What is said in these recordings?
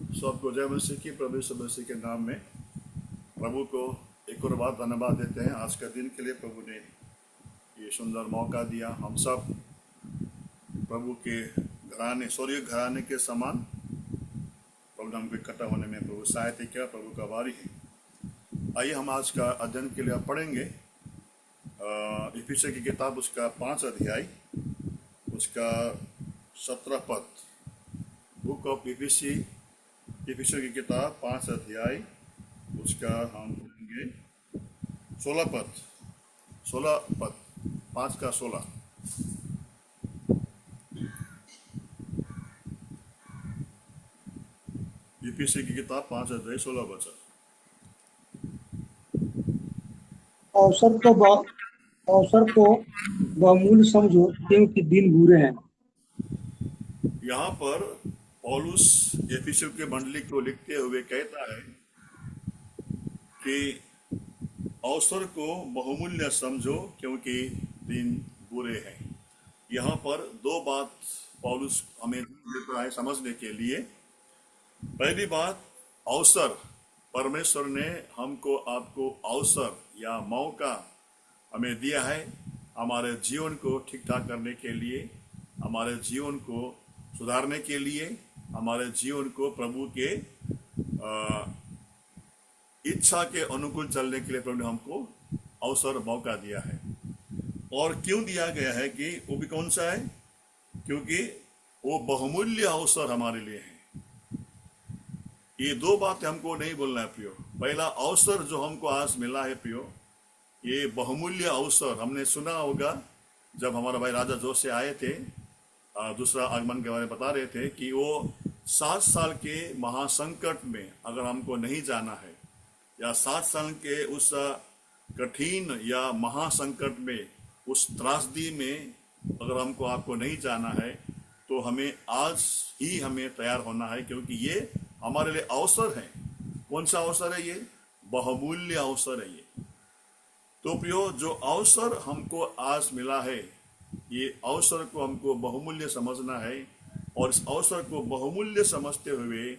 सबको जय मसीह की, प्रभु यीशु मसीह के नाम में प्रभु को एक और बार धन्यवाद देते हैं आज का दिन के लिए। प्रभु ने ये सुंदर मौका दिया। हम सब प्रभु के घराने, स्वर्गीय घराने के समान प्रभु ने हमको इकट्ठा होने में प्रभु सहायता किया। प्रभु का आभारी है। आइए हम आज का अध्ययन के लिए पढ़ेंगे इफिसियों की किताब, उसका 5 अध्याय, उसका 17 पद। बुक ऑफ इफिसियों की किताब 5 अध्याय, उसका हम पढ़ेंगे 16 पद। 5 का 16। इफिसियों की किताब 5 अध्याय 16 वचन। अवसर को बहुमूल्य समझो, क्योंकि दिन बुरे हैं। यहाँ पर पौलुस इफिसियों के मंडली को लिखते हुए कहता है कि अवसर को बहुमूल्य समझो, क्योंकि दिन बुरे हैं। यहाँ पर दो बात पौलुस हमें देता है समझने के लिए। पहली बात, अवसर, परमेश्वर ने हमको आपको अवसर या मौका हमें दिया है हमारे जीवन को ठीक ठाक करने के लिए, हमारे जीवन को सुधारने के लिए, हमारे जीवन को प्रभु के इच्छा के अनुकूल चलने के लिए प्रभु ने हमको अवसर, मौका दिया है। और क्यों दिया गया है कि वो भी कौन सा है? क्योंकि वो बहुमूल्य अवसर हमारे लिए है। ये दो बातें हमको नहीं बोलना है प्रियो। पहला, अवसर जो हमको आज मिला है प्रियो, ये बहुमूल्य अवसर। हमने सुना होगा जब हमारा भाई राजा जोश से आए थे, दूसरा आगमन के बारे में बता रहे थे कि वो 7 साल के महासंकट में अगर हमको नहीं जाना है, या 7 साल के उस कठिन या महासंकट में, उस त्रासदी में अगर हमको आपको नहीं जाना है, तो हमें आज ही हमें तैयार होना है, क्योंकि ये हमारे लिए अवसर है। कौन सा अवसर है? ये बहुमूल्य अवसर है। ये तो प्रियो, जो अवसर हमको आज मिला है, ये अवसर को हमको बहुमूल्य समझना है। और इस अवसर को बहुमूल्य समझते हुए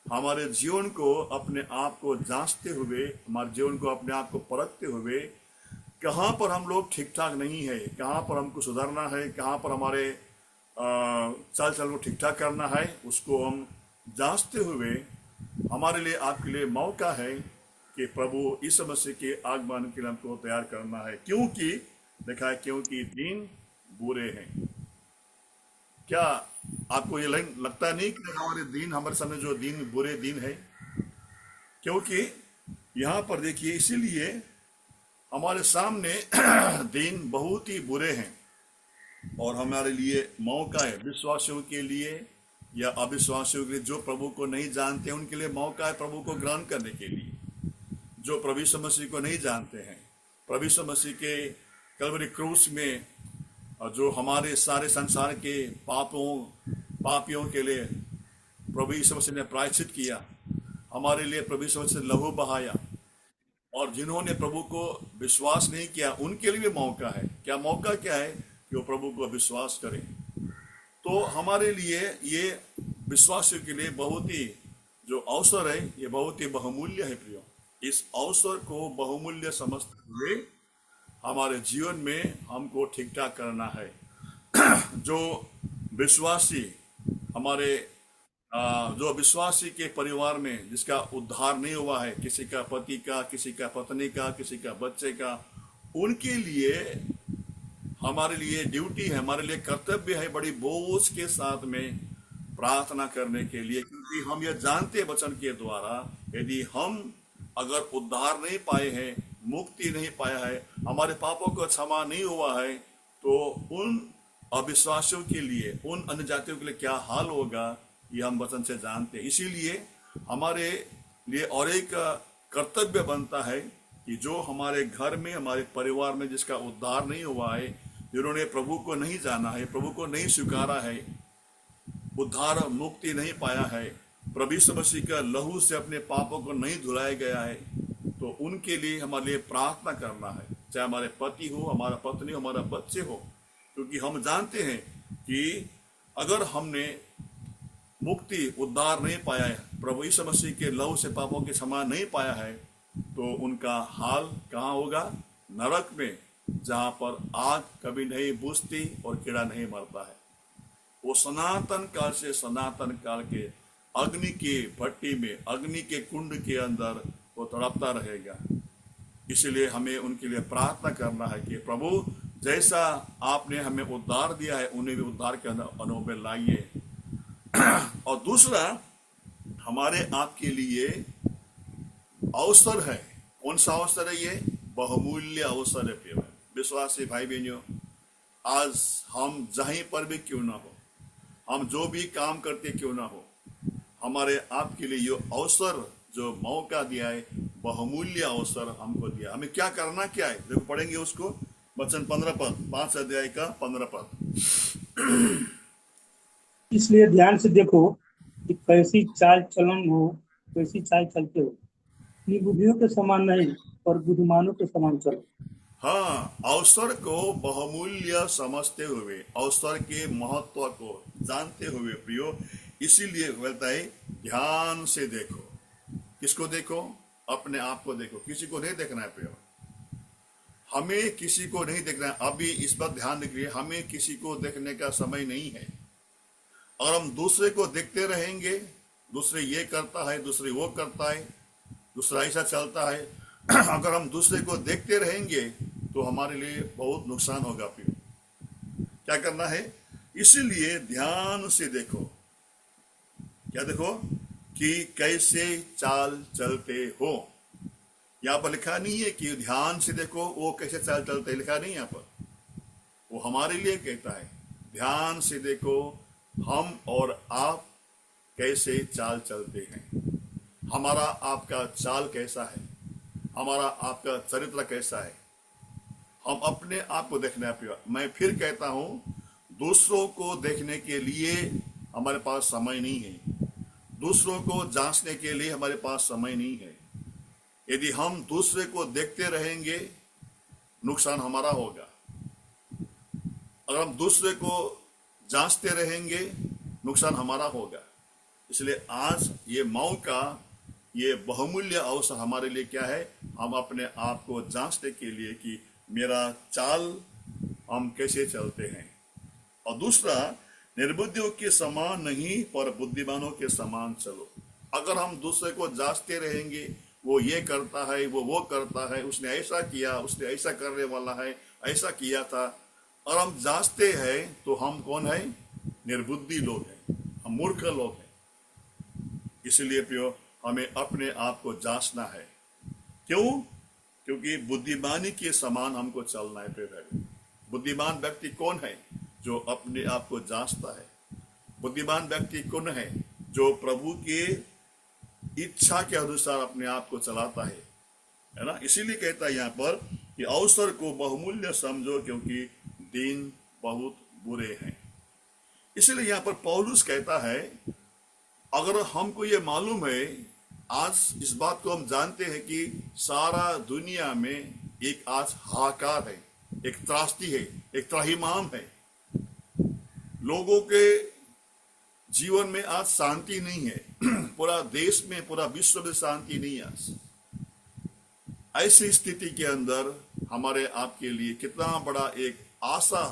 हमारे जीवन को, अपने आप को जांचते हुए, हमारे जीवन को अपने आप को परखते हुए, कहाँ पर हम लोग ठीक ठाक नहीं है, कहाँ पर हमको सुधारना है, कहाँ पर हमारे चाल चल को ठीक ठाक करना है, उसको हम जांचते हुए हमारे लिए, आपके लिए मौका है कि प्रभु यीशु मसीह के आगमन के लिए हमको तैयार करना है। क्योंकि देखा है, क्योंकि दिन बुरे हैं। क्या आपको ये लगता नहीं कि हमारे दिन, हमारे सामने जो दिन बुरे दिन है? क्योंकि यहाँ पर देखिए, इसीलिए हमारे सामने दिन बहुत ही बुरे हैं और हमारे लिए मौका है, विश्वासियों के लिए या अविश्वासियों के लिए, जो प्रभु को नहीं जानते उनके लिए मौका है प्रभु को ग्रहण करने के लिए। जो प्रभु यीशु मसीह को नहीं जानते हैं, प्रभु यीशु मसीह के कलवरी क्रूस में जो हमारे सारे संसार के पापियों के लिए प्रभु यीशु मसीह ने प्रायश्चित किया, हमारे लिए प्रभु यीशु मसीह ने लहू बहाया। और जिन्होंने प्रभु को विश्वास नहीं किया, उनके लिए भी मौका है। क्या मौका क्या है? कि वो प्रभु को विश्वास करें। तो हमारे लिए, ये विश्वासियों के लिए बहुत ही जो अवसर है, ये बहुत ही बहुमूल्य है प्रियो। इस अवसर को बहुमूल्य समझते हुए हमारे जीवन में हमको ठीक ठाक करना है। जो विश्वासी, हमारे जो विश्वासी के परिवार में जिसका उद्धार नहीं हुआ है, किसी का पति का, किसी का पत्नी का, किसी का बच्चे का, उनके लिए हमारे लिए ड्यूटी है, हमारे लिए कर्तव्य है बड़ी बोझ के साथ में प्रार्थना करने के लिए। क्योंकि हम यह जानते वचन के द्वारा, यदि हम अगर उद्धार नहीं पाए हैं, मुक्ति नहीं पाया है, हमारे पापों को क्षमा नहीं हुआ है, तो उन अविश्वासियों के लिए, उन अन्य जातियों के लिए क्या हाल होगा, ये हम वचन से जानते हैं। इसीलिए हमारे लिए और एक कर्तव्य बनता है कि जो हमारे घर में, हमारे परिवार में जिसका उद्धार नहीं हुआ है, जिन्होंने प्रभु को नहीं जाना है, प्रभु को नहीं स्वीकारा है, उद्धार मुक्ति नहीं पाया है, प्रभु यीशु मसीह का लहू से अपने पापों को नहीं धुलाया गया है, तो उनके लिए हमारे लिए प्रार्थना करना है। चाहे हमारे पति हो, हमारा पत्नी हो, हमारा बच्चे हो। क्योंकि हम जानते हैं कि अगर हमने मुक्ति उद्धार नहीं पाया है, प्रभु यीशु मसीह के लहू से पापों के क्षमा नहीं पाया है, तो उनका हाल कहाँ होगा? नरक में, जहां पर आग कभी नहीं बुझती और कीड़ा नहीं मरता है। वो सनातन काल से सनातन काल के अग्नि के भट्टी में, अग्नि के कुंड के अंदर वो तड़पता रहेगा। इसलिए हमें उनके लिए प्रार्थना करना है कि प्रभु जैसा आपने हमें उद्धार दिया है, उन्हें भी उद्धार के अंदर अनुभव में लाइए। और दूसरा, हमारे आपके लिए अवसर है। कौन सा अवसर है ये? बहुमूल्य अवसर है प्रिय विश्वासी भाई बहनों। आज हम जहीं पर भी क्यों ना हो, हम जो भी काम करते क्यों ना हो, हमारे आपके लिए ये अवसर, जो मौका दिया है, बहुमूल्य अवसर हमको दिया। हमें क्या करना क्या है? देखो पढ़ेंगे उसको, वचन 15 पद, 5 अध्याय का 15 पद। इसलिए ध्यान से देखो कि कैसी चाल चलन हो, कैसी चाल चलते हो। निर्बुद्धियों के समान नहीं, पर बुद्धिमानों के समान चलो। हाँ, अवसर को बहुमूल्य समझते हुए, अवसर के महत्व को जानते हुए प्रियो, इसीलिए बोलता है ध्यान से देखो। किसको देखो? अपने आप को देखो। किसी को नहीं देखना है प्रियो, हमें किसी को नहीं देखना है। अभी इस बात ध्यान रखिए, हमें किसी को देखने का समय नहीं है। और हम दूसरे को देखते रहेंगे, दूसरे ये करता है, दूसरे वो करता है, दूसरा ऐसा चलता है, अगर हम दूसरे को देखते रहेंगे तो हमारे लिए बहुत नुकसान होगा। फिर क्या करना है? इसीलिए ध्यान से देखो। क्या देखो? कि कैसे चाल चलते हो। यहाँ पर लिखा नहीं है कि ध्यान से देखो वो कैसे चाल चलते हैं, लिखा नहीं यहाँ पर। वो हमारे लिए कहता है ध्यान से देखो हम और आप कैसे चाल चलते हैं। हमारा आपका चाल कैसा है, हमारा आपका चरित्र कैसा है, हम अपने आप को देखना है। मैं फिर कहता हूं, दूसरों को देखने के लिए हमारे पास समय नहीं है, दूसरों को जांचने के लिए हमारे पास समय नहीं है। यदि हम दूसरे को देखते रहेंगे, नुकसान हमारा होगा। अगर हम दूसरे को जांचते रहेंगे, नुकसान हमारा होगा। इसलिए आज ये मौका, ये बहुमूल्य अवसर हमारे लिए क्या है? हम अपने आप को जांचने के लिए कि मेरा चाल हम कैसे चलते हैं। और दूसरा, निर्बुद्धियों के समान नहीं, पर बुद्धिमानों के समान चलो। अगर हम दूसरे को जांचते रहेंगे, वो ये करता है, वो करता है, उसने ऐसा किया, उसने ऐसा करने वाला है, ऐसा किया था, और हम जांचते हैं, तो हम कौन है? निर्बुद्धि लोग हैं, हम मूर्ख लोग हैं। इसलिए प्रियो, हमें अपने आप को जांचना है। क्यों? क्योंकि बुद्धिमानी के समान हमको चलना है प्रिय। बुद्धिमान व्यक्ति कौन है? जो अपने आप को जांचता है। बुद्धिमान व्यक्ति कौन है? जो प्रभु के इच्छा के अनुसार अपने आप को चलाता है ना। इसीलिए कहता है यहाँ पर कि अवसर को बहुमूल्य समझो, क्योंकि दिन बहुत बुरे हैं। इसलिए यहाँ पर पौलुस कहता है, अगर हमको ये मालूम है, आज इस बात को हम जानते हैं कि सारा दुनिया में एक आज हाहाकार है, एक त्रासदी है, एक त्राहिमाम है। लोगों के जीवन में आज शांति नहीं है। पूरा देश में, पूरा विश्व में शांति नहीं है आज। ऐसी स्थिति के अंदर हमारे आपके लिए कितना बड़ा एक आशा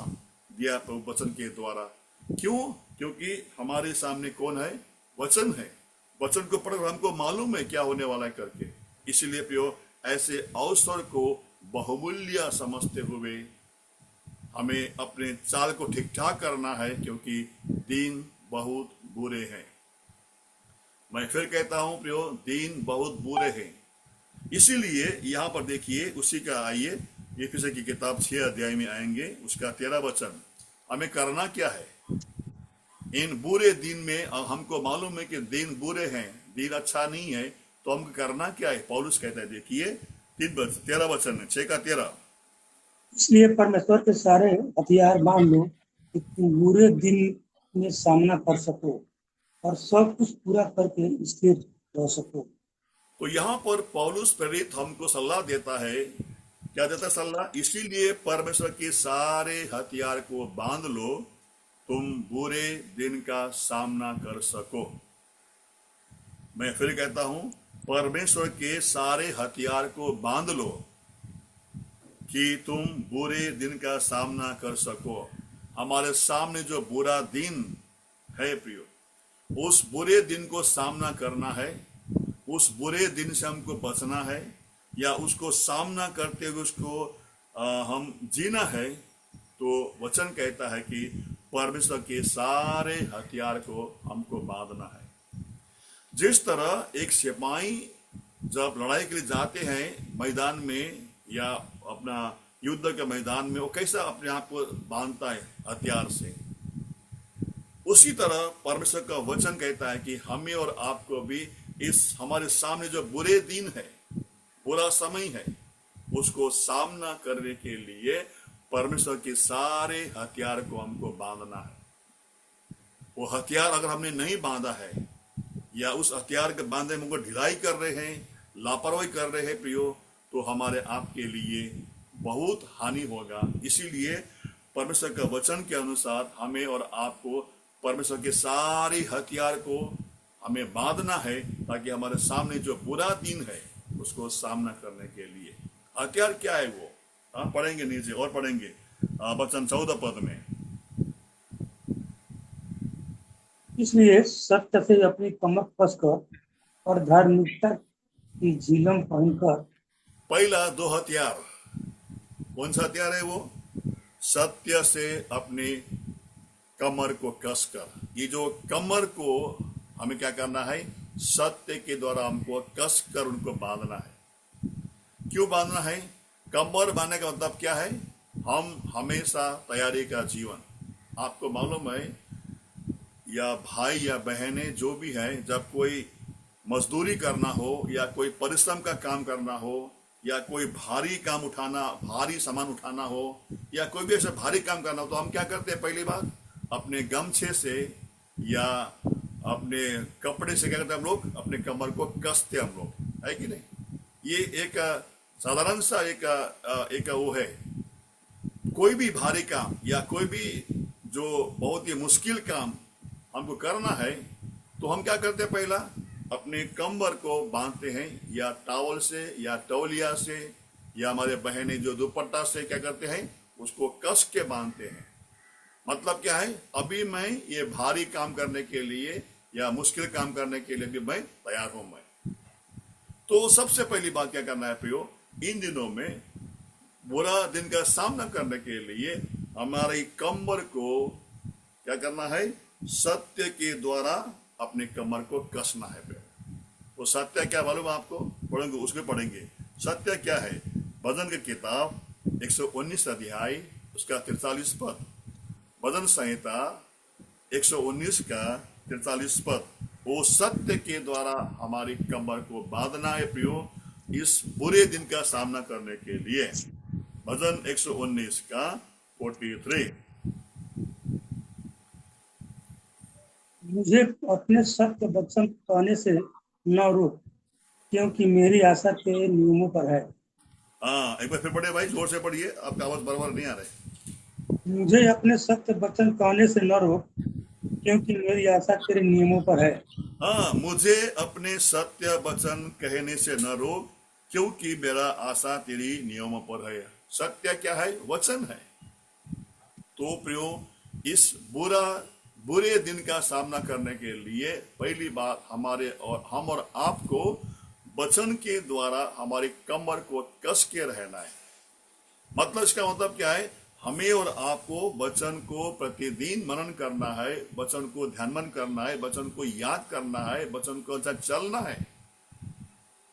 दिया प्रभु वचन के द्वारा। क्यों? क्योंकि हमारे सामने कौन है? वचन है। वचन को पढ़कर हमको मालूम है क्या होने वाला है करके। इसलिए प्रियो, ऐसे अवसर को बहुमूल्य समझते हुए हमें अपने चाल को ठीक ठाक करना है, क्योंकि दिन बहुत बुरे हैं। मैं फिर कहता हूं प्रियो, दिन बहुत बुरे हैं। इसीलिए यहाँ पर देखिए, उसी का आइए इफिसी की किताब 6 अध्याय में आएंगे, उसका 13 वचन। हमें करना क्या है इन बुरे दिन में? हमको मालूम है कि दिन बुरे हैं, दिन अच्छा नहीं है, तो हमको करना क्या है? पौलुस कहता है, देखिए 13 वचन है, 6 का 13। इसलिए परमेश्वर के सारे हथियार बांध लो कि तुम बुरे दिन में सामना कर सको और सब कुछ पूरा करके स्थिर रह सको। तो यहाँ पर पौलुस प्रेरित हमको सलाह देता है। क्या देता है सलाह? इसीलिए परमेश्वर के सारे हथियार को बांध लो तुम बुरे दिन का सामना कर सको। मैं फिर कहता हूं, परमेश्वर के सारे हथियार को बांध लो कि तुम बुरे दिन का सामना कर सको। हमारे सामने जो बुरा दिन है प्रियो, उस बुरे दिन को सामना करना है, उस बुरे दिन से हमको बचना है, या उसको सामना करते हुए उसको हम जीना है। तो वचन कहता है कि परमेश्वर के सारे हथियार को हमको बांधना है। जिस तरह एक सिपाही जब लड़ाई के लिए जाते हैं मैदान में या अपना युद्ध के मैदान में, वो कैसा अपने आप को बांधता है हथियार से, उसी तरह परमेश्वर का वचन कहता है कि हमें और आपको भी इस हमारे सामने जो बुरे दिन है, बुरा समय है, उसको सामना करने के लिए परमेश्वर के सारे हथियार को हमको बांधना है। वो हथियार अगर हमने नहीं बांधा है, या उस हथियार के बांधे में हमको ढिलाई कर रहे हैं, लापरवाही कर रहे हैं प्रियो, तो हमारे आपके लिए बहुत हानि होगा। इसीलिए परमेश्वर का वचन के अनुसार हमें और आपको परमेश्वर के सारे हथियार को हमें बांधना है, ताकि हमारे सामने जो बुरा दिन है उसको सामना करने के लिए। हथियार क्या है वो? पढ़ेंगे नीचे और पढ़ेंगे वचन 14 पद में। इसलिए सत्य से अपनी कमर कसकर और धार्मिकता की झिलम पहनकर। पहला दो हथियार, कौन सा हथियार है वो? सत्य से अपनी कमर को कसकर। ये जो कमर को हमें क्या करना है? सत्य के द्वारा हमको कसकर उनको बांधना है। क्यों बांधना है? कमर बांधने का मतलब क्या है? हम हमेशा तैयारी का जीवन। आपको मालूम है, या भाई या बहनें जो भी हैं, जब कोई मजदूरी करना हो या कोई परिश्रम का काम करना हो या कोई भारी काम उठाना, भारी सामान उठाना हो या कोई भी ऐसा भारी काम करना हो, तो हम क्या करते हैं? पहली बात अपने गमछे से या अपने कपड़े से क्या करते हैं? हम लोग अपने कमर को कसते हम लोग, है कि नहीं? ये एक साधारण सा एक वो है। कोई भी भारी काम या कोई भी जो बहुत ही मुश्किल काम हमको करना है, तो हम क्या करते हैं? पहला अपने कमर को बांधते हैं, या टॉवल से या तौलिया से, या हमारे बहनें जो दुपट्टा से क्या करते हैं? उसको कस के बांधते हैं। मतलब क्या है? अभी मैं ये भारी काम करने के लिए या मुश्किल काम करने के लिए भी मैं तैयार हूं। मैं तो सबसे पहली बात क्या करना है प्रियो? इन दिनों में बुरा दिन का सामना करने के लिए हमारी कमर को क्या करना है? सत्य के द्वारा अपने कमर को कसना है। वो सत्य क्या मालूम आपको? पढ़ेंगे, उसमें पढ़ेंगे सत्य क्या है। भजन की किताब 119 अध्याय उसका 43 पद, भजन संहिता 119 का 43 पद। वो सत्य के द्वारा हमारी कमर को बांधना है प्रियो, इस बुरे दिन का सामना करने के लिए। भजन 119 का 43। मुझे अपने सत्य वचन कहने से न रोक, क्योंकि मेरी आशा तेरे नियमों पर है। हाँ, एक बार फिर पढ़िए भाई, जोर से पढ़िए, आपका आवाज बराबर नहीं आ रहा है। मुझे अपने सत्य वचन कहने से न रोक, क्योंकि मेरी आशा तेरे नियमों पर है। हाँ, मुझे अपने सत्य वचन कहने से न रोक, क्योंकि मेरा आशा तेरी नियमों पर है। सत्य क्या है? वचन है। तो प्रियो, इस बुरे दिन का सामना करने के लिए पहली बात हमारे और हम और आपको वचन के द्वारा हमारी कमर को कस के रहना है। मतलब इसका मतलब क्या है? हमें और आपको वचन को प्रतिदिन मनन करना है, वचन को ध्यानमन करना है, वचन को याद करना है, वचन को चलना है।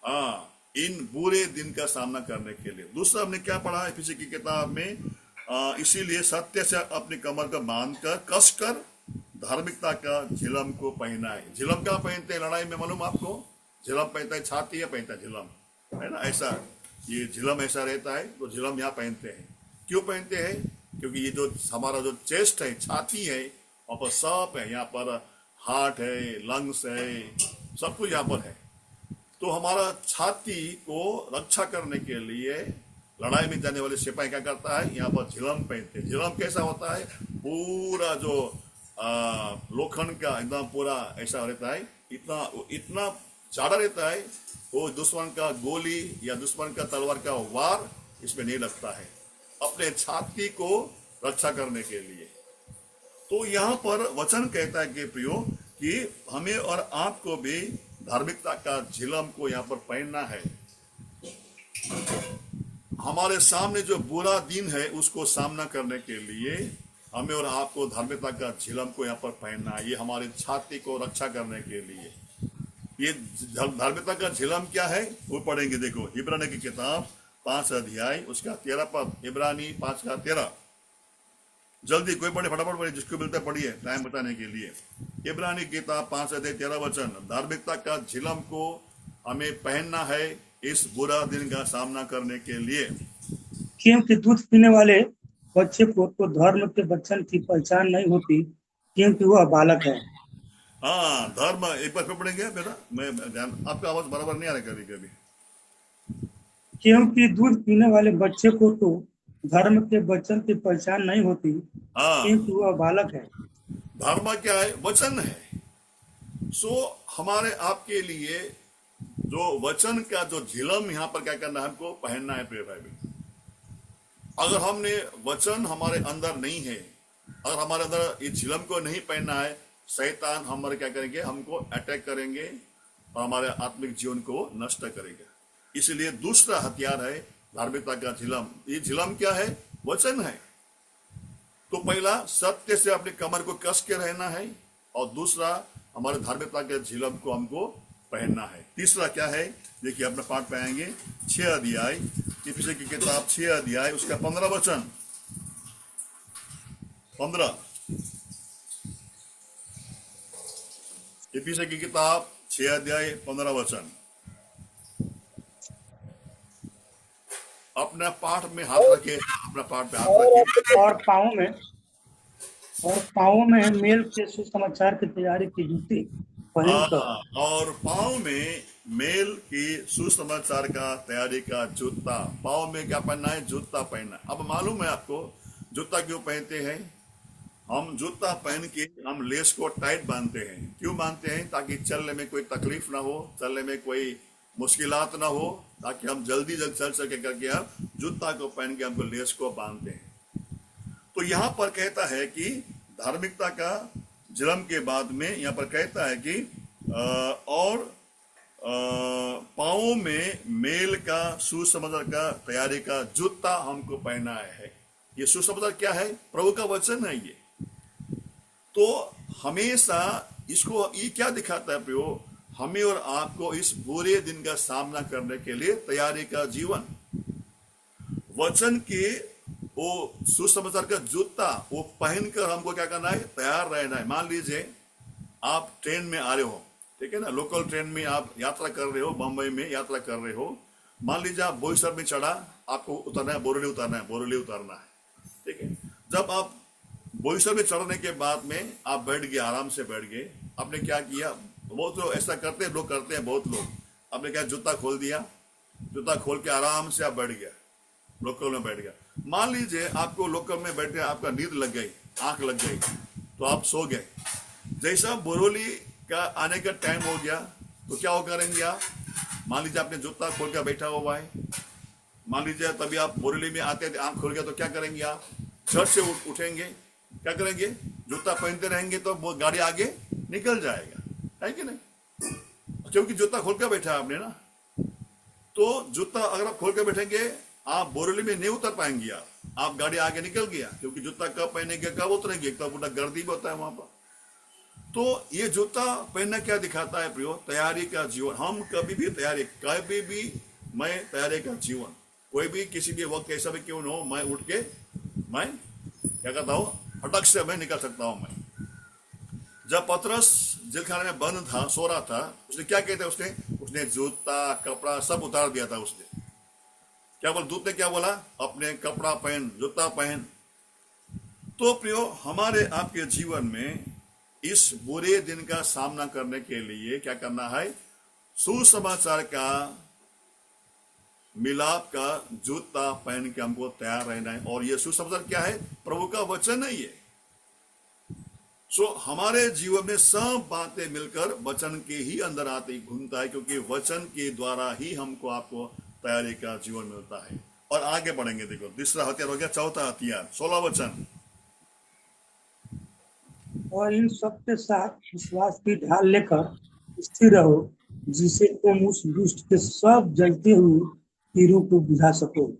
हाँ, इन बुरे दिन का सामना करने के लिए। दूसरा हमने क्या पढ़ा एफिसी की किताब में? इसीलिए सत्य से अपनी कमर को बांध कर कस कर धार्मिकता का झिलम को पहना है। झिलम क्या पहनते हैं लड़ाई में मालूम आपको? झिलम पहनता है, छाती या पहनता है झिलम, है ना? ऐसा ये झिलम ऐसा रहता है, तो झिलम यहाँ पहनते हैं। क्यों पहनते हैं? क्योंकि ये जो हमारा जो चेस्ट है, छाती है, वहां पर सब है, यहाँ पर हार्ट है, लंग्स है, सब कुछ यहाँ पर है। तो हमारा छाती को रक्षा करने के लिए लड़ाई में जाने वाले सिपाही क्या करता है? यहाँ पर झिलम पहनते हैं। झिलम कैसा होता है? पूरा जो लोखंड का एकदम पूरा ऐसा रहता है, इतना इतना ज्यादा रहता है, वो दुश्मन का गोली या दुश्मन का तलवार का वार इसमें नहीं लगता है, अपने छाती को रक्षा करने के लिए। तो यहाँ पर वचन कहता है कि प्रियो, कि हमें और आपको भी धार्मिकता का झिलम को यहाँ पर पहनना है। हमारे सामने जो बुरा दिन है उसको सामना करने के लिए हमें और आपको धार्मिकता का झिलम को यहाँ पर पहनना है, ये हमारी छाती को रक्षा करने के लिए। ये धार्मिकता का झिलम क्या है वो पढ़ेंगे। देखो, इब्रानी की किताब 5 अध्याय उसका 13 पद, इब्रानी 5 का 13। जल्दी कोई पढ़े, फटाफट पढ़े, जिसको मिलता है पढ़िए टाइम बताने के लिए। इब्रानी की किताब 5 अध्याय 13 वचन, धार्मिकता का झिलम को हमें पहनना है इस बुरा दिन का सामना करने के लिए। क्योंकि दूध पीने वाले बच्चे को तो धर्म के वचन की पहचान नहीं होती, क्योंकि वह बालक है। हाँ, धर्म एक बार फिर पढ़ेंगे बेटा, मैं ध्यान, आपका आवाज बराबर नहीं आ रहा कभी कभी। क्योंकि दूध पीने वाले बच्चे को तो धर्म के वचन की पहचान नहीं होती, हाँ, क्योंकि वह बालक है। धर्म क्या है? वचन है। सो हमारे आपके लिए जो वचन का जो झिलम यहाँ पर क्या करना है, हमको पहनना है प्रिय भाई बहन। अगर हमने वचन हमारे अंदर नहीं है, अगर हमारे अंदर ये झिलम को नहीं पहनना है, शैतान हमारे क्या करेंगे, हमको अटैक करेंगे और हमारे आत्मिक जीवन को नष्ट करेंगे। इसलिए दूसरा हथियार है धार्मिकता का झिलम। ये झिलम क्या है? वचन है। तो पहला सत्य से अपनी कमर को कस के रहना है, और दूसरा हमारे धार्मिकता के झिलम को हमको पहनना है। तीसरा क्या है? देखिए अपना पाठ पे आएंगे 6 अध्याय, इफिसियों की किताब 6 अध्याय उसका 15 वचन, 15। इफिसियों की किताब 6 अध्याय 15 वचन। अपना पाठ में हाथ रखे, अपना पाठ पे हाथ रखे। और पाँव में मेल के सुसमाचार की तैयारी की जूती पहनकर। और पाँव में मेल की सुसमाचार का तैयारी का जूता। पाँव में क्या पहनना है? जूता पहनना। अब मालूम है आपको जूता क्यों पहनते हैं? हम जूता पहन के हम लेस को टाइट बांधते हैं। क्यों बांधते हैं? ताकि चलने में कोई तकलीफ ना हो, चलने में कोई मुश्किलात ना हो, ताकि हम जल्दी चल सके करके हम जूता को पहन के हमको लेस को बांधते हैं। तो यहाँ पर कहता है कि धार्मिकता का झिलम के बाद में यहाँ पर कहता है कि पाँव में मेल का सुसमाचार का तैयारी का जूता हमको पहना है। ये सुसमाचार क्या है? प्रभु का वचन है ये। तो हमेशा इसको ये क्या दिखाता है प्रियो? हमें और आपको इस बुरे दिन का सामना करने के लिए तैयारी का जीवन। वचन के वो सुसमाचार का जूता वो पहनकर हमको क्या करना है? तैयार रहना है। मान लीजिए आप ट्रेन में आ रहे हो, ठीक है ना, लोकल ट्रेन में आप यात्रा कर रहे हो, बम्बई में यात्रा कर रहे हो। मान लीजिए आप बोईसर में चढ़ा, आपको उतरना है बोरीवली, उतरना है बोरीवली, उतरना है, ठीक है। जब आप बोईसर में चढ़ने के बाद में आप बैठ गए, आराम से बैठ गए, आपने क्या किया? बहुत लोग ऐसा करते हैं, लोग करते हैं, बहुत लोग। आपने क्या? जूता खोल दिया, जूता खोल के आराम से आप बैठ गया, लोकल में बैठ गया। मान लीजिए आपको लोकल में बैठे आपका नींद लग गई, आंख लग गई, तो आप सो गए। जैसा बोरीवली का आने का टाइम हो गया तो क्या हो करेंगे आप? मान लीजिए आपने जूता खोल कर बैठा हुआ है, मान लीजिए तभी आप बोरीवली में आते थे, आंख खोल गया, तो क्या करेंगे आप? झट से उठेंगे, क्या करेंगे? जूता पहनते रहेंगे तो वो गाड़ी आगे निकल जाएगा, है कि नहीं? क्योंकि जूता खोल कर बैठा आपने ना। तो जूता अगर आप खोल कर बैठेंगे, आप बोरीवली में नहीं उतर पाएंगे, आप गाड़ी आगे निकल गया, क्योंकि जूता कब पहनेंगे, कब उतरेंगे, एक तो पूरा गर्दी भी होता है वहां पर। तो ये जूता पहनना क्या दिखाता है प्रियो? तैयारी का जीवन। हम कभी भी तैयारी, कभी भी मैं तैयारी का जीवन, कोई भी किसी भी वक्त कैसा भी क्यों न हो, मैं उठ के मैं क्या करता हूँ, फटक से मैं निकल सकता हूँ। मैं जब पतरस जेलखाने में बंद था, सो रहा था, उसने क्या कहते? उसने जूता कपड़ा सब उतार दिया था। उसने क्या बोला? दूत ने क्या बोला? अपने कपड़ा पहन, जूता पहन। तो प्रियो, हमारे आपके जीवन में इस बुरे दिन का सामना करने के लिए क्या करना है? सुसमाचार का मिलाप का जूता पहन के हमको तैयार रहना है। और ये सुसमाचार क्या है? प्रभु का वचन है ये। सो हमारे जीवन में सब बातें मिलकर वचन के ही अंदर आते ही घूमता है, क्योंकि वचन के द्वारा ही हमको आपको तैयारी का जीवन मिलता है। और आगे बढ़ेंगे, देखो तीसरा हथियार हो गया, चौथा हथियार 16 वचन। और इन सब के साथ विश्वास की ढाल लेकर स्थिर रहो, जिसे तुम उस दुष्ट के सब जलते हुए तीरों को बुझा सको।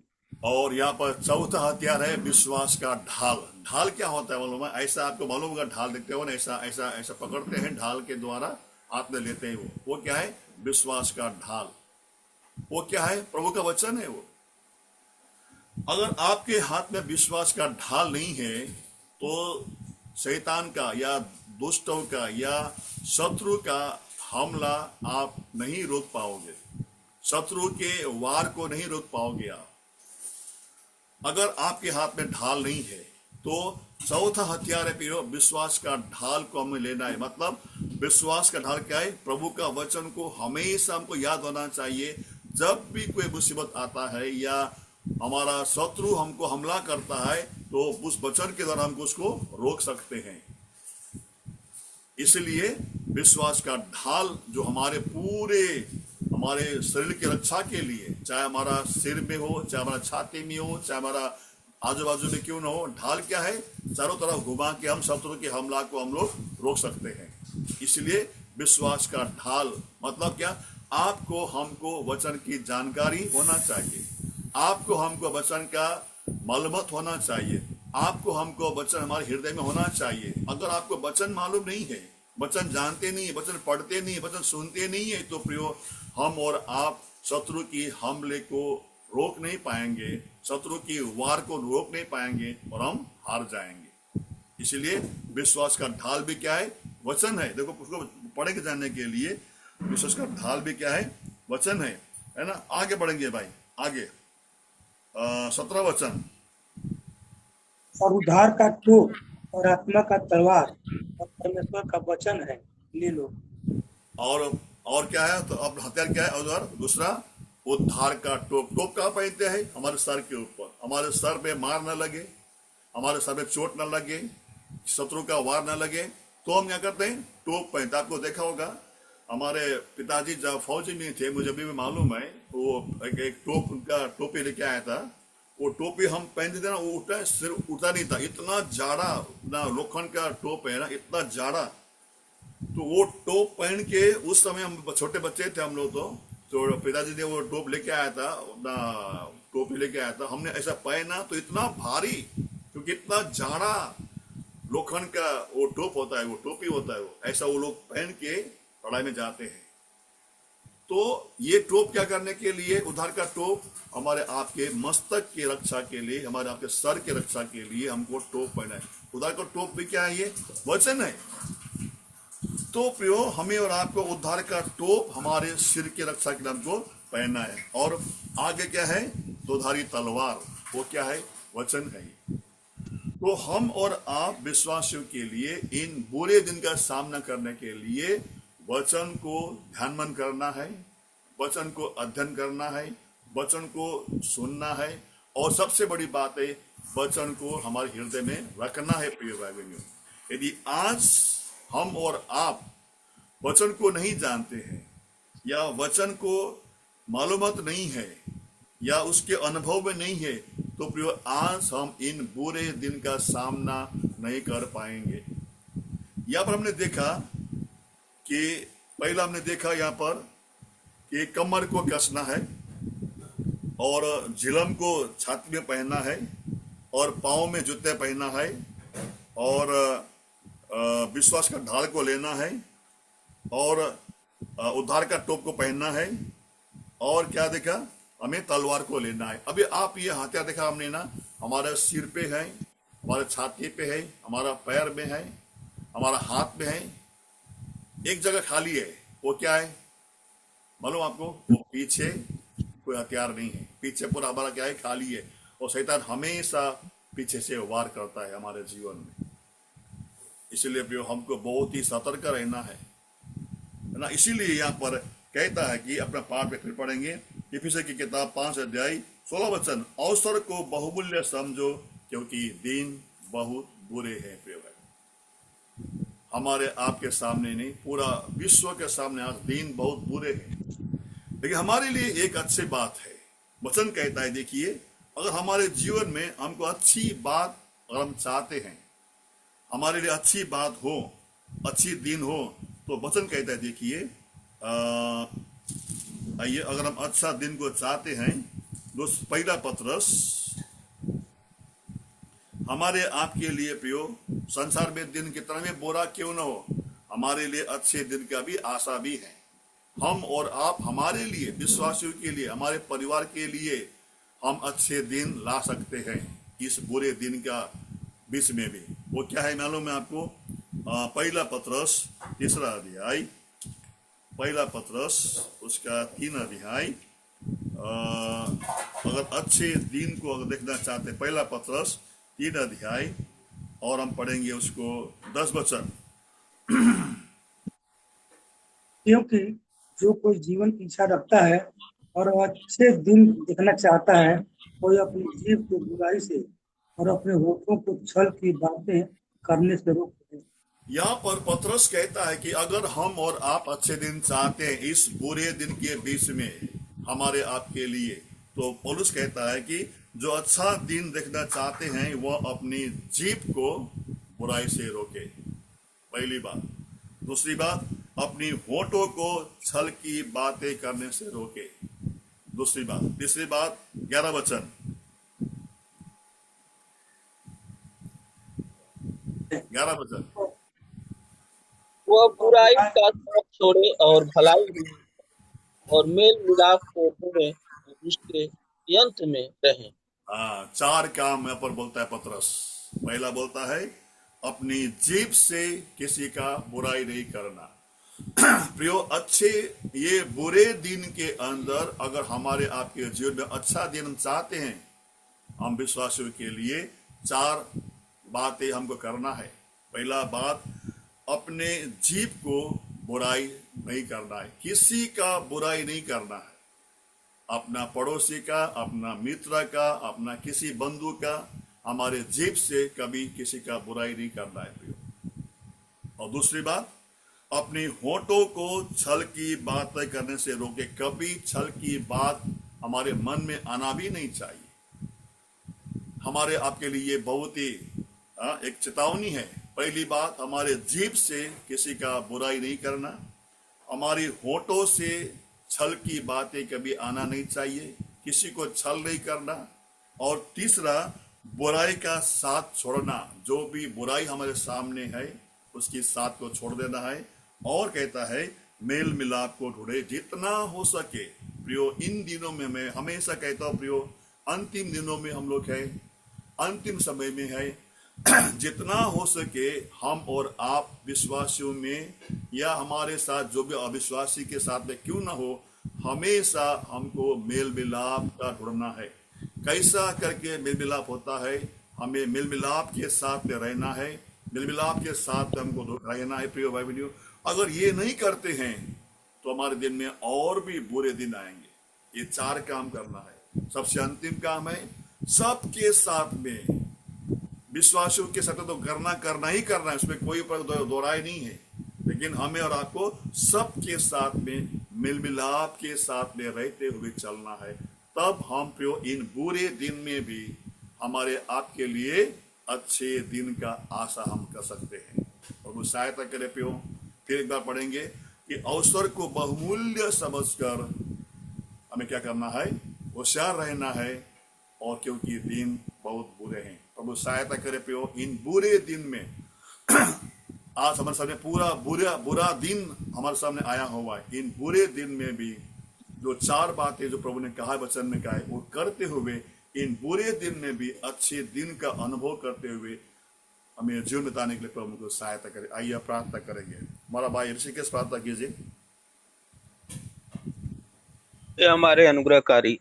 और यहाँ पर चौथा हथियार है विश्वास का ढाल। ढाल क्या होता है मालूम है? ऐसा आपको मालूम होगा, ढाल देखते हो ना, ऐसा ऐसा ऐसा पकड़ते हैं, ढाल के द्वारा हाथ में लेते हैं, वो क्या है? विश्वास का ढाल। वो क्या है? प्रभु का वचन है वो। अगर आपके हाथ में विश्वास का ढाल नहीं है तो शैतान का या दुष्टों का या शत्रु का हमला आप नहीं रोक पाओगे, शत्रु के वार को नहीं रोक पाओगे आप, अगर आपके हाथ में ढाल नहीं है। तो चौथा हथियार है प्रियो, विश्वास का ढाल को हमें लेना है। मतलब विश्वास का ढाल क्या है? प्रभु का वचन को हमेशा हमको याद होना चाहिए। जब भी कोई मुसीबत आता है या हमारा शत्रु हमको हमला करता है तो उस वचन के द्वारा हमको उसको रोक सकते हैं। इसलिए विश्वास का ढाल जो हमारे शरीर की रक्षा के लिए, चाहे हमारा सिर में हो, चाहे हमारा छाती में हो, चाहे हमारा आजू बाजू में क्यों ना हो, ढाल क्या है? चारों तरफ घुमा के हम शत्रु के हमला को हम लोग रोक सकते हैं। इसलिए विश्वास का ढाल मतलब क्या? आपको हमको वचन की जानकारी होना चाहिए, आपको हमको वचन का मालूमात होना चाहिए, आपको हमको वचन हमारे हृदय में होना चाहिए। अगर आपको वचन मालूम नहीं है, वचन जानते नहीं है, वचन पढ़ते नहीं है, वचन सुनते नहीं है, तो प्रियो हम और आप शत्रु की हमले को रोक नहीं पाएंगे, शत्रु की वार को रोक नहीं पाएंगे और हम हार जाएंगे। इसलिए विश्वास का ढाल भी क्या है? वचन है। देखो उसको पढ़े के जानने के लिए विश्वास का ढाल भी क्या है? वचन है ना। आगे बढ़ेंगे भाई, आगे 17 वचन। और उद्धार का टोप और आत्मा का तलवार और परमेश्वर का वचन है, ले लो। और क्या है? तो अब हथियार क्या है? और दूसरा उद्धार का टोप। टोप कहाँ पहनते हैं? हमारे सर के ऊपर, हमारे सर पे मार न लगे, हमारे सर पे चोट न लगे, शत्रु का वार न लगे, तो हम क्या करते हैं? टोप पहनते। आपको देखा होगा हमारे पिताजी जब फौजी में थे, मुझे अभी भी मालूम है, वो एक टोप, उनका टोपी लेके आया था। वो टोपी हम पहनते थे ना, वो उठा सिर उठा नहीं था, इतना जाड़ा ना, लोखंड का टोप है ना, इतना जाड़ा। तो वो टोप पहन के उस समय हम छोटे बच्चे थे हम लोग, तो पिताजी ने वो टोप लेके आया था ना, टोपी लेके आया था, हमने ऐसा पहना तो इतना भारी, क्योंकि इतना जाड़ा लोखंड का वो टोप होता है, वो टोपी होता है, वो ऐसा वो लोग पहन के लड़ाई में जाते हैं। तो ये टोप क्या करने के लिए? उद्धार का टोप हमारे आपके मस्तक की रक्षा के लिए, हमारे आपके सर की रक्षा के लिए हमको टोप पहना है। उद्धार का टोप भी क्या है? ये वचन है। तो प्रियो हमें और आपको उद्धार का टोप हमारे सिर की रक्षा के लिए हमको पहनना है। और आगे क्या है? दोधारी तलवार, वो क्या है? वचन है। तो हम और आप विश्वासियों के लिए इन बुरे दिन का सामना करने के लिए वचन को ध्यानमन करना है, वचन को अध्ययन करना है, वचन को सुनना है, और सबसे बड़ी बात है वचन को हमारे हृदय में रखना है। प्रिय भाई बहनों, यदि आज हम और आप वचन को नहीं जानते हैं या वचन को मालूमात नहीं है या उसके अनुभव में नहीं है, तो प्रियो आज हम इन बुरे दिन का सामना नहीं कर पाएंगे। यहाँ पर हमने देखा कि पहला हमने देखा यहाँ पर कि कमर को कसना है और झिलम को छाती में पहनना है और पाँव में जूते पहनना है और विश्वास का ढाल को लेना है और उद्धार का टोप को पहनना है। और क्या देखा? हमें तलवार को लेना है। अभी आप ये हथियार देखा हमने ना, हमारे सिर पे है, हमारे छाती पे है, हमारा पैर में है, हमारा हाथ में है, एक जगह खाली है। वो क्या है मालूम आपको? वो पीछे कोई हथियार नहीं है, पीछे पूरा हमारा क्या है? खाली है। और शैतान हमेशा पीछे से वार करता है हमारे जीवन में। इसलिए भी हमको बहुत ही सतर्क रहना है ना। इसीलिए यहाँ पर कहता है कि अपना पाठ में फिर पढ़ेंगे, इफिसियों की किताब 5 अध्याय 16 वचन। अवसर को बहुमूल्य समझो, क्योंकि दिन बहुत बुरे हैं। प्रिय भाई, हमारे आपके सामने नहीं, पूरा विश्व के सामने आज दिन बहुत बुरे हैं। लेकिन हमारे लिए एक अच्छी बात है। वचन कहता है, देखिए, अगर हमारे जीवन में हमको अच्छी बात अगर हम चाहते हैं, हमारे लिए अच्छी बात हो, अच्छी दिन हो, तो वचन कहता है, देखिए, आइए, अगर हम अच्छा दिन को चाहते हैं, दोस्त, पहला पत्रस, हमारे आपके लिए प्रियो, संसार में दिन कितना भी बुरा क्यों न हो, हमारे लिए अच्छे दिन का भी आशा भी है। हम और आप, हमारे लिए, विश्वासियों के लिए, हमारे परिवार के लिए हम अच्छे दिन ला सकते हैं इस बुरे दिन का बीच में भी। वो क्या है मालूम है आपको? पहला पत्रस तीसरा अध्याय, पहला पत्रस उसका 3 अध्याय, अगर अच्छे दिन को अगर देखना चाहते हैं, पहला पत्रस 3 अध्याय, और हम पढ़ेंगे उसको 10 वचन। क्योंकि जो कोई जीवन की इच्छा रखता है और अच्छे दिन देखना चाहता है, कोई अपनी जीभ को बुराई से और अपने होठों को छल की बातें करने से रोके। यहाँ पर पतरस कहता है कि अगर हम और आप अच्छे दिन चाहते हैं इस बुरे दिन के बीच में हमारे आपके लिए, तो पौलुस कहता है कि जो अच्छा दिन देखना चाहते हैं वह अपनी जीभ को बुराई से रोके, पहली बात। दूसरी बात, अपनी होठों को छल की बातें करने से रोके, दूसरी बात। तीसरी बात, 11 वचन, 11 वचन, वह बुराई का शौक छोड़े और भलाई और मेल मिलाप को ढूंढे और उसके यंत्र में रहे। हाँ, 4 काम यहाँ पर बोलता है पतरस। पहला बोलता है अपनी जीभ से किसी का बुराई नहीं करना। प्रियो, अच्छे ये बुरे दिन के अंदर अगर हमारे आपके जीवन में अच्छा दिन हम चाहते हैं, हम विश्वासियों के लिए 4 बातें हमको करना है। पहला बात, अपने जीभ को बुराई नहीं करना है, किसी का बुराई नहीं करना है, अपना पड़ोसी का, अपना मित्र का, अपना किसी बंधु का, हमारे जीभ से कभी किसी का बुराई नहीं करना है प्रियो। और दूसरी बात, अपनी होठों को छल की बातें करने से रोके, कभी छल की बात हमारे मन में आना भी नहीं चाहिए। हमारे आपके लिए बहुत ही एक चेतावनी है। पहली बात, हमारे जीभ से किसी का बुराई नहीं करना, हमारी होठों से छल की बातें कभी आना नहीं चाहिए, किसी को छल नहीं करना। और तीसरा, बुराई का साथ छोड़ना, जो भी बुराई हमारे सामने है उसकी साथ को छोड़ देना है। और कहता है मेल मिलाप को ढूंढे जितना हो सके। प्रियो, इन दिनों में मैं हमेशा कहता हूँ प्रियो, अंतिम दिनों में हम लोग है, अंतिम समय में है, जितना हो सके हम और आप विश्वासियों में या हमारे साथ जो भी अविश्वासी के साथ में क्यों ना हो, हमेशा हमको मेल मिलाप का ढूंढना है। कैसा करके मेल मिलाप होता है? हमें मेल मिलाप के साथ में रहना है, मेल मिलाप के साथ हमको रहना है। प्रिय भाई बहनों, अगर ये नहीं करते हैं तो हमारे दिन में और भी बुरे दिन आएंगे। ये 4 काम करना है। सबसे अंतिम काम है सबके साथ में, विश्वासियों के साथ तो करना ही करना है, उसमें कोई दोहराई नहीं है। लेकिन हमें और आपको सबके साथ में मिल मिलाप के साथ में रहते हुए चलना है। तब हम प्रियो इन बुरे दिन में भी हमारे आपके लिए अच्छे दिन का आशा हम कर सकते हैं। और वो सहायता करे प्रियो। फिर एक बार पढ़ेंगे कि अवसर को बहुमूल्य समझकर हमें क्या करना है? होशियार रहना है, और क्योंकि दिन बहुत बुरे हैं। प्रभु सहायता करे प्रियो, इन बुरे दिन में आज हमारे सामने पूरा बुरा दिन हमारे सामने आया हुआ है। इन बुरे दिन में भी जो 4 बातें जो प्रभु ने कहा, वचन में कहा है, वो करते हुए इन बुरे दिन में भी अच्छे दिन का अनुभव करते हुए हमें जीवन बिताने के लिए प्रभु को सहायता करे। आइए प्रार्थना करेंगे। हमारा भाई ऋषिकेश प्रार्थना कीजिए। हमारे अनुग्रहकारी